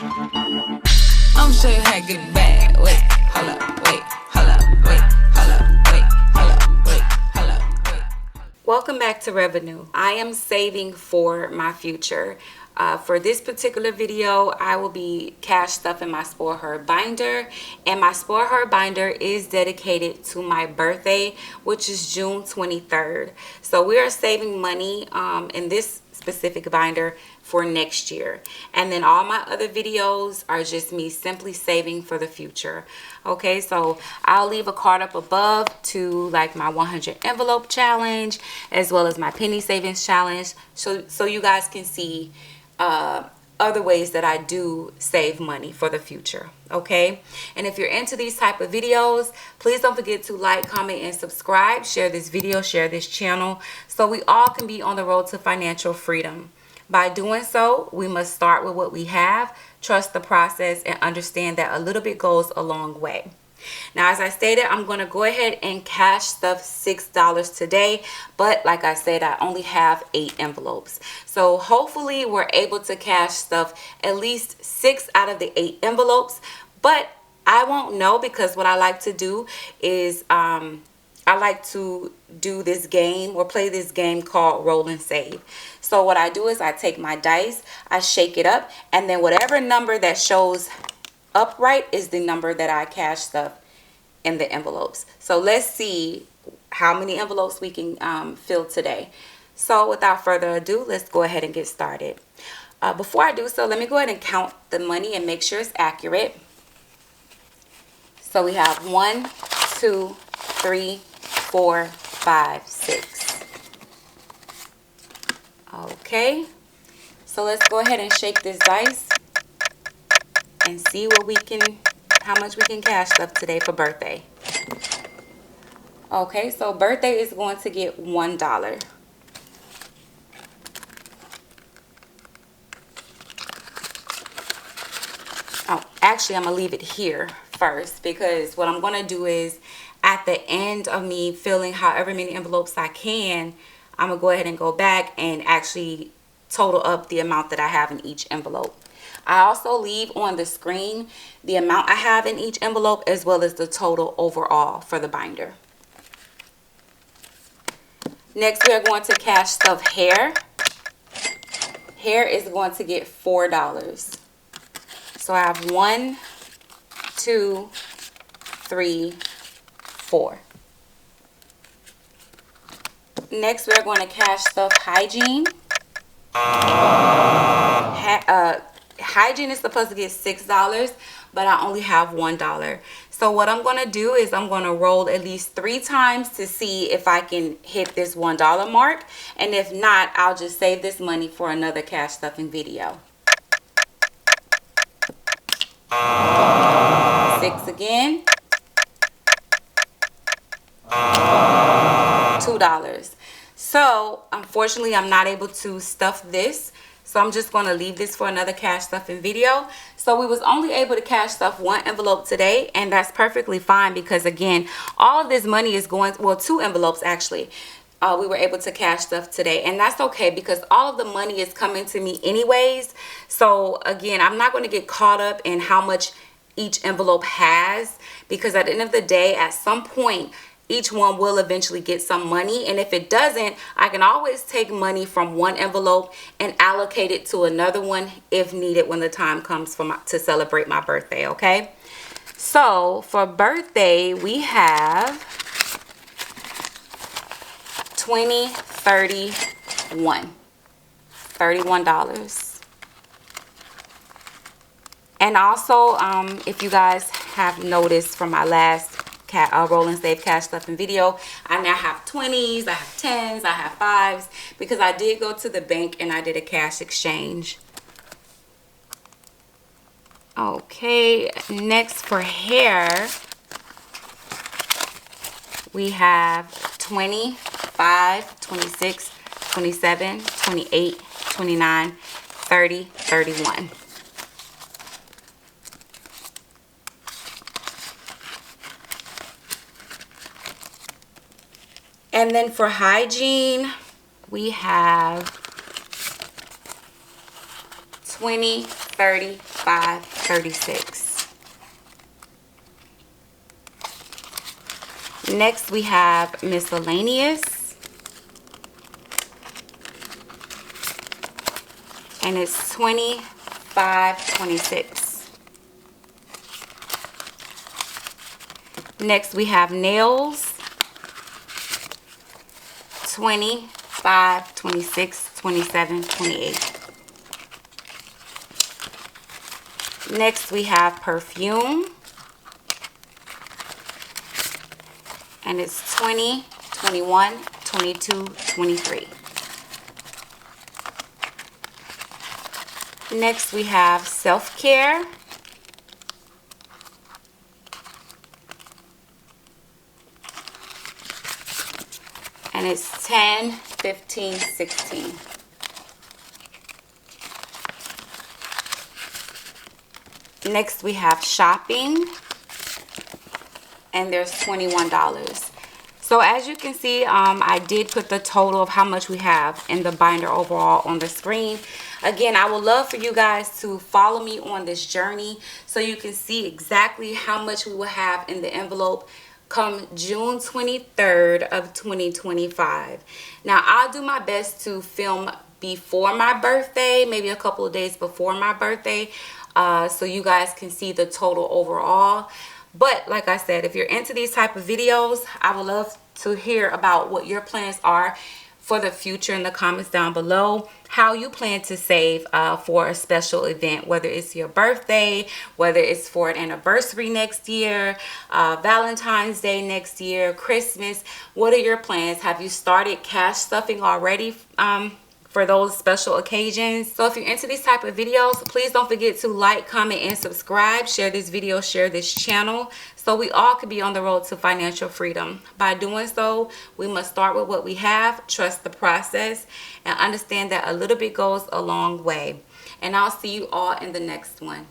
I'm sure you had good bag. Wait, hold up, wait, hold up, wait, hold up, wait, hold up, wait, hold up, wait. Welcome back to Revenue. I am saving for my future. For this particular video, I will be cash stuffing my Spoil Her binder, and my Spoil Her binder is dedicated to my birthday, which is June 23rd. So we are saving money in this specific binder for next year, and then all my other videos are just me simply saving for the future. Okay, so I'll leave a card up above to like my 100 envelope challenge as well as my penny savings challenge, so you guys can see other ways that I do save money for the future. Okay, and if you're into these type of videos, please don't forget to like, comment, and subscribe. Share this video, share this channel, so we all can be on the road to financial freedom. By doing so, we must start with what we have, trust the process, and understand that a little bit goes a long way. Now, as I stated, I'm going to go ahead and cash stuff $6 today, but like I said, I only have 8 envelopes. So hopefully we're able to cash stuff at least 6 out of the 8 envelopes, but I won't know, because what I like to do is I like to do this game or play this game called roll and save. So what I do is I take my dice, I shake it up, and then whatever number that shows upright is the number that I cash stuff in the envelopes. So let's see how many envelopes we can fill today. So without further ado, let's go ahead and get started. Before I do so, let me go ahead and count the money and make sure it's accurate. So we have 1, 2, 3, 4, 5, 6. Okay, so let's go ahead and shake this dice and see what we can, how much we can cash stuff today for birthday. Okay, so birthday is going to get $1. Oh, actually, I'm gonna leave it here first, because what I'm gonna do is at the end of me filling however many envelopes I can, I'm gonna go ahead and go back and actually total up the amount that I have in each envelope. I also leave on the screen the amount I have in each envelope as well as the total overall for the binder. Next, we are going to cash stuff hair. Hair is going to get $4. So I have 1, 2, 3, 4. Next, we're going to cash stuff hygiene. Hygiene is supposed to get $6, but I only have $1. So what I'm going to do is I'm going to roll at least 3 times to see if I can hit this $1 mark. And if not, I'll just save this money for another cash stuffing video. 6 again. $2. So unfortunately, I'm not able to stuff this, so I'm just going to leave this for another cash stuffing video. So we was only able to cash stuff 1 envelope today, and that's perfectly fine, because again, all of this money is going, well, 2 envelopes actually, we were able to cash stuff today, and that's okay because all of the money is coming to me anyways. So again, I'm not going to get caught up in how much each envelope has, because at the end of the day, at some point, each one will eventually get some money, and if it doesn't, I can always take money from one envelope and allocate it to another one if needed when the time comes for to celebrate my birthday. Okay, so for birthday we have 20, 31, $31. And also, if you guys have noticed from my last roll and save cash stuffing video, I now have 20s, I have 10s, I have 5s, because I did go to the bank and I did a cash exchange. Okay, next for hair, we have 25, 26, 27, 28, 29, 30, 31. And then for hygiene, we have 20, $35.36. Next we have miscellaneous, and it's $25.26. Next we have nails, $25, $26, $27, $28. Next we have perfume, and it's $20, $21, $22, $23. Next we have self-care, and it's $10, $15, $16. Next we have shopping, and there's $21. So as you can see, I did put the total of how much we have in the binder overall on the screen. Again, I would love for you guys to follow me on this journey so you can see exactly how much we will have in the envelope come June 23rd of 2025. Now, I'll do my best to film before my birthday, maybe a couple of days before my birthday, so you guys can see the total overall. But like I said, if you're into these type of videos, I would love to hear about what your plans are for the future in the comments down below. How you plan to save for a special event, whether it's your birthday, whether it's for an anniversary next year, Valentine's Day next year, Christmas. What are your plans? Have you started cash stuffing already for those special occasions? So if you're into these type of videos, please don't forget to like, comment, and subscribe. Share this video, share this channel, so we all could be on the road to financial freedom. By doing so, we must start with what we have, trust the process, and understand that a little bit goes a long way. And I'll see you all in the next one.